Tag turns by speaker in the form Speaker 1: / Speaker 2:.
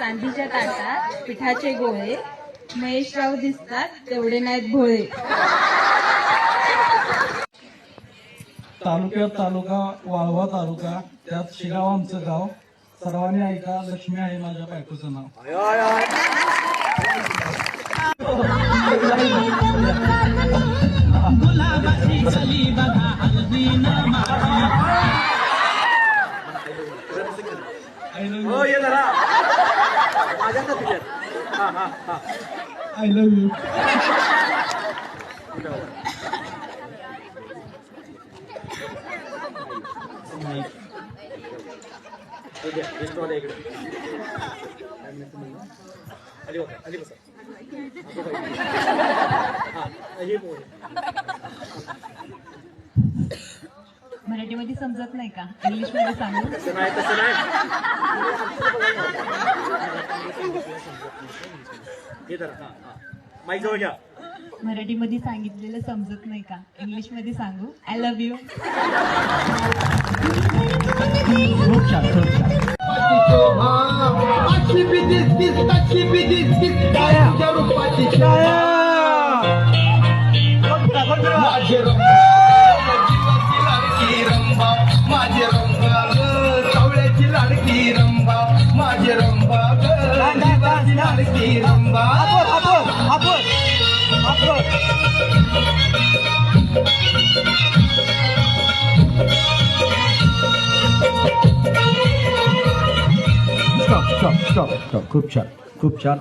Speaker 1: चांदीच्या ताटात पिठाचे गोळे, महेशराव दिसतात तेवढे नाहीत भोळे.
Speaker 2: तालुक्यात तालुका, वाळवा तालुका, त्यात शिगाव आमचं गाव. सर्वांनी ऐका, लक्ष्मी आहे माझ्या बायकोचं नाव. I love you.
Speaker 1: मराठीमध्ये समजत नाही का? इंग्लिश मध्ये सांगू? मराठीमध्ये सांगितलेलं समजत नाही का? इंग्लिश मध्ये सांगू? I love you.
Speaker 3: माझे रंबा सावळ्याची लाडकी रंबा, माझे रंबा जीवाची लाडकी रंबा.
Speaker 2: स्टॉप. खूप छान.